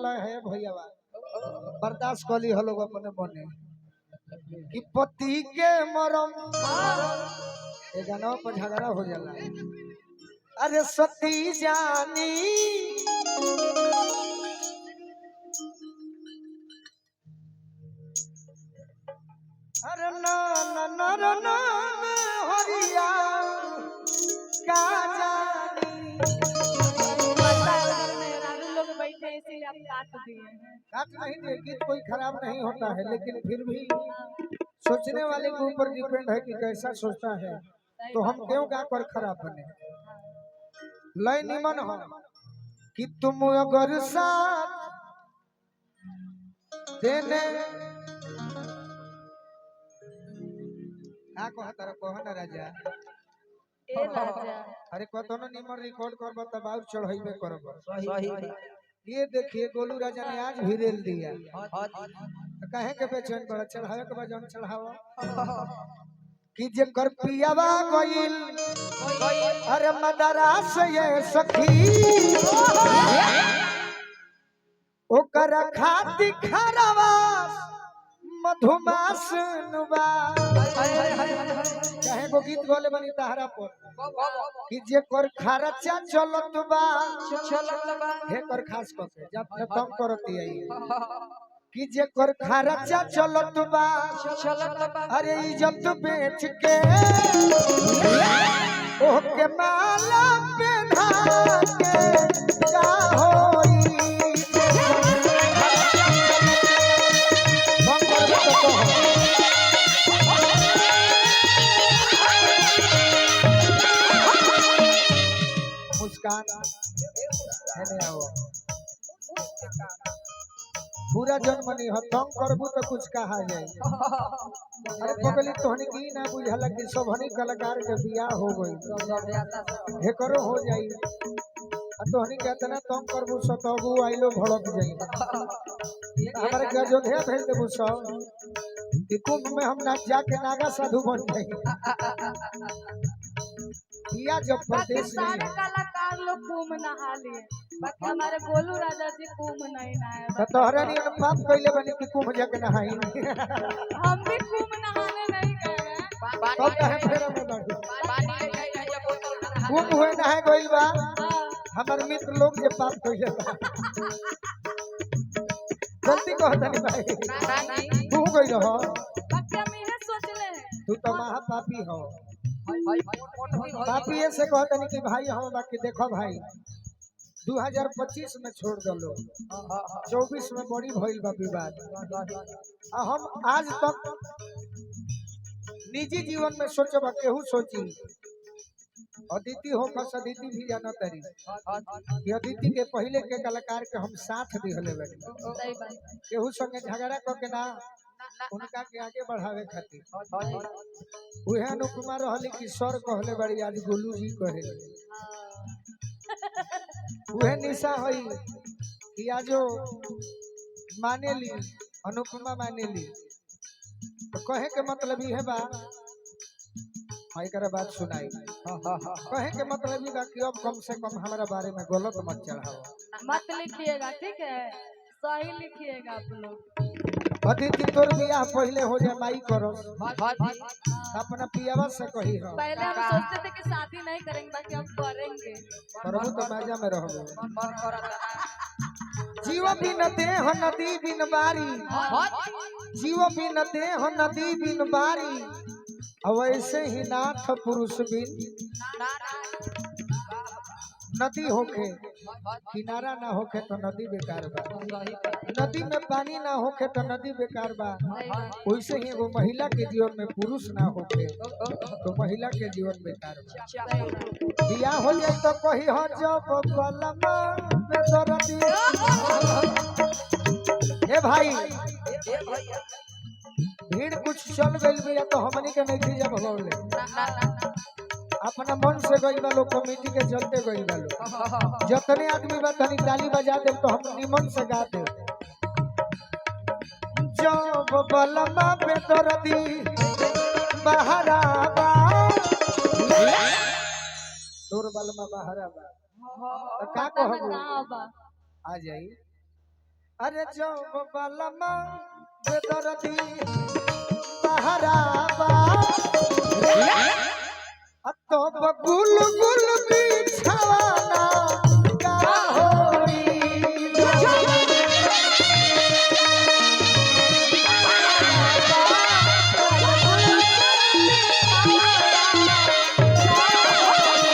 लय है भैया बर्दाश्त कली हो लोग अपने बने कि पति के मरम ये गाना पर झगड़ा हो जाला। अरे सती जानी अरे ना ना ना ना ना हरिया का जानी लोग बैठे इसीलिए आप काट दिए हैं। काट नहीं दिए, गीत कोई खराब नहीं होता है, लेकिन फिर भी सोचने वाले के ऊपर डिपेंड है कि कैसा सोचता है, तो हम क्यों गाकर खराब बने। लय निमन हो कि तुम अगर साथ देने का कहा तारा कहा ना राजा ए राजा अरे कतो न निमन रिकॉर्ड करब तब आउ चढ़ाइबे करब। सही ये देखिए गोलू राजा ने आज भी रेल दिया, तो कहे के बेचैन बड़ा चढ़ावे के बजन चढ़ावा कि जेकर पियावा गइल अरे मदरास ये सखी ओकर खाती खरवा मधुमास नुबा कहे गो गीत गोले बनी तहरा पर कि जेकर खर्चा चलत बा हे कर खास कर जब तंग करती है कि जेकर खर्चा चलत बा अरे इज्जत बेच के ओके माला पहना के का होई मुस्कान आओ पूरा जन्मनी हो तंग करबू तो कुछ कहा जाए। अरे पगली तोहनी की ना बुझल कि सबहनी कलाकार के बियाह हो गई हे करो हो जाई तोहनी के इतना तंग करबू सतबू आइलो भड़क जाई हमारे के अयोध्या भेज देबू सब कुंभ में हम ना जाके नागा साधु बन जाई किया जब प्रदेश में सारे कलाकार लोग कुंभ नहा लिए, बाकी हमारे गोलू राजा जी कुंभ नहीं नहाए। तो तोहरा नहीं हम पाप कइले बनी कि कुंभ जाके नहाई हम भी कुंभ नहाने नहीं गए हैं। तो कहे फेर में बाड़ी कुंभ होए नहाए गइल बा हमर मित्र लोग जे पाप कइले बा गलती कहत नहीं भाई तू गइल हो बाकी हम यह सोचले हैं तू तो महा पापी हो पापी ऐसे कहत नहीं कि भाई हम बाकी देखो भाई 2025 में छोड़ दलो 24 में बड़ी भइल बा विवाद हम आज तक निजी जीवन में सोचब केहू सोची अदिति हो कस अदिति भी जाना तरी कि अदिति के पहले के कलाकार के हम साथ दिहले बानी केहू संगे झगड़ा करके ना उनका के आगे बढ़ावे खातिर उहे अनुपमा रहली कि सर कहले बड़ी आज गोलू जी कहे उहे निशा होई कि आजो माने ली अनुपमा माने ली तो कहे के मतलब ये है बा भाई कर बात सुनाई कहे के मतलब ये बा कि अब कम से कम हमारा बारे में गलत मत चढ़ाओ मत लिखिएगा ठीक है सही लिखिएगा आप लोग। अदिति तोर बियाह पहले हो जाए माई करो अपना पियावा से कही हो पहले हम सोचते थे कि शादी नहीं करेंगे बाकी अब करेंगे करबू तो मजा में रहोगे जीव बिन देह नदी बिन बारी जीव बिन देह नदी बिन बारी अवैसे ही नाथ पुरुष बिन नदी होके किनारा ना होके तो नदी बेकार बा नदी में पानी ना होके तो नदी बेकार बा वैसे ही वो महिला के जीवन में पुरुष ना होके तो महिला के जीवन बेकार बा बियाह हो जाए तो कही हो जब बलमा बेदरदी ए भाई भीड़ कुछ चल गइल बिया तो हमनी के नहीं जब भगौले अपना मन से गइल बा लोग कमेटी के चलते गइल बा लोग जितने आदमी बा तनी ताली बजा दे तो हम निमन से गा दे जब बलमा पे दर्दी बहराबा तोर बलमा बहराबा तो का कहबू आ जाई अरे जो बलमा बेदर्दी बहरावा तो गुल गुल बिछवाना का होई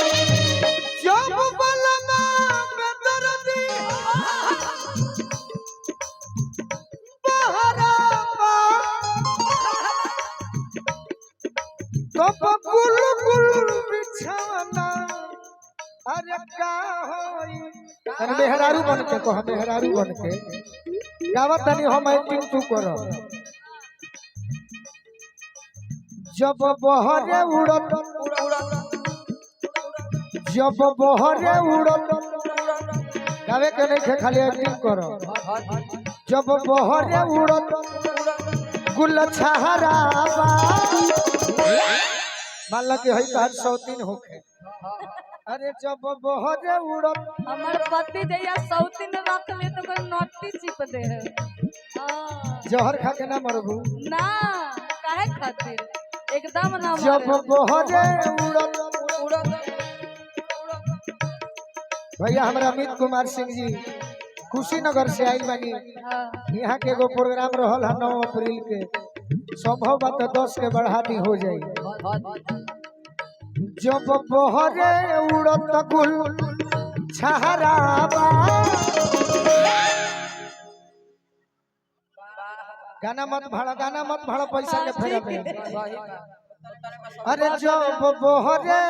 जब बलमा बेदर्दी बहरावा तो गुल गुल बिछवाना अरे का होई तने मेहरारू बन के कह मेहरारू बन के गावा तनी हम एक्टिंग तू करो जब बहरे उड़त जब बहरे उड़त गावे के नहीं खे खाली एक्टिंग करो जब बहरे उड़त गुल छहरावा मान ला कि हई तहर सौतीन होखे अरे जब बहरे उड़त हमार पति जैया सौतीन रख ले तो कोई नोटी चिप दे है जहर खा के ना मरबू ना काहे खातिर एकदम ना जब बहरे उड़त भैया हमारा अमित कुमार सिंह जी कुशीनगर से आइल बानी यहाँ के एगो प्रोग्राम रहल है 9 अप्रैल के संभव बात 10 के बढ़ा दी हो जाई जब बहरे उड़त गुल छहरावा गाना मत भाड़ा पैसा के फेरा में अरे जब बहरे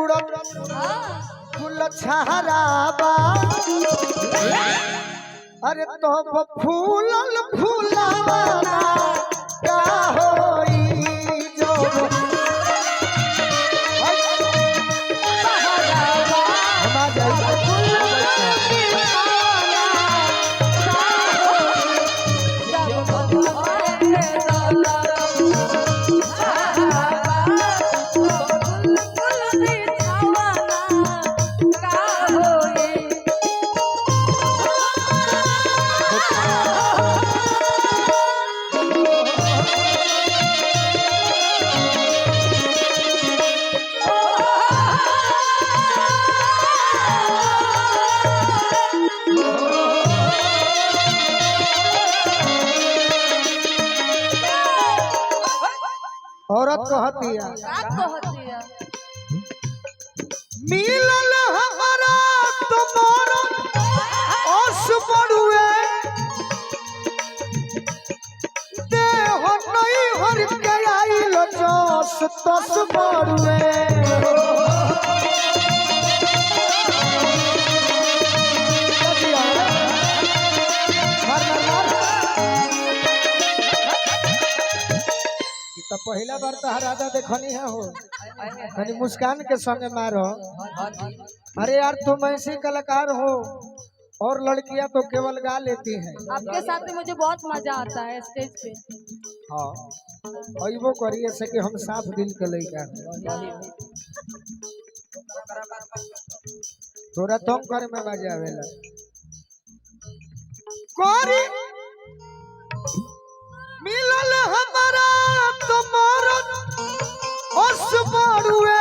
उड़त गुल छहरावा अरे तो फूलल फूलावाना का होई जो औरत कहतिया मिलल हमारा तुम्हारा ओस बड़ुए देह नहीं हर के आइल जोश तस बड़ुए तो पहला बार तो हरादा देखनी है हो खनी मुस्कान के संग मारो अरे यार तुम ऐसे कलाकार हो और लड़कियां तो केवल गा लेती हैं आपके साथ में मुझे बहुत मजा आता है स्टेज पे हाँ अइबो करिए से कि हम साफ दिल के लइका थोड़ा तुम करे में मजा आवेला कोरी मिलल हमारा तुम्हारा ओस बड़ुए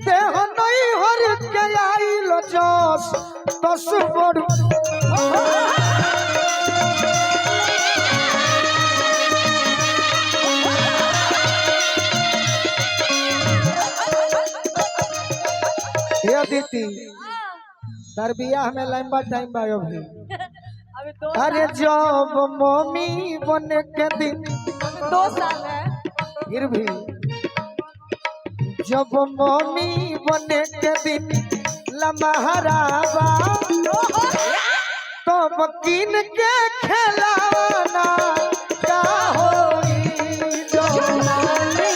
देह नहीं हर के आइल जोश तस बड़ु ये दीदी तार बियाह में लंबा टाइम बायो भी अभी 2 अरे जब मम्मी बने के दिन 2 साल है फिर भी जब मम्मी बने के दिन लमहरावा तब किन के खिलाना का होई जो मम्मी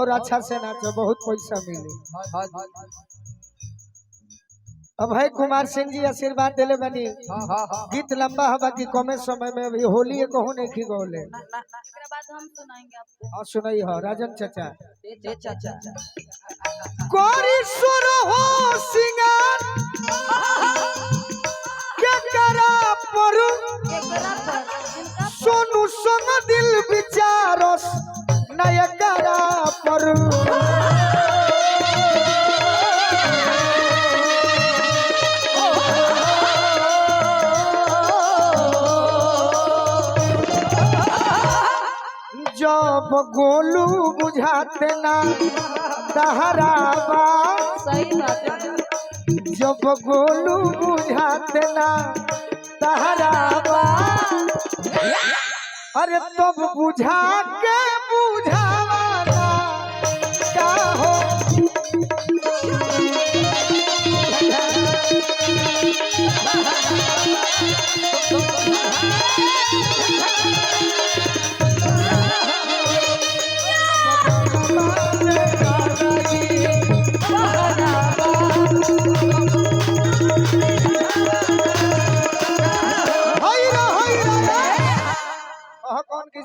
और अच्छा से नाचो, बहुत पैसा मिले। अब भाई कुमार सिंह जी आशीर्वाद दिले बनी। गीत लंबा है बाकी कमे समय में अभी होली कहूँ नहीं खी गौले। एकरा बाद हम सुनाएंगे आपको। और सुनाई हो राजन चाचा चाचा कोरी सुर हो सिंगार के करा परू एकरा पर जिनका सोनू संग दिल विचारस नय करा परू जब गोलू बुझाते ना दहरावा सही बात है। जब गोलू बुझाते ना दहरावा अरे तब बुझा के बुझावाना का हो कौन की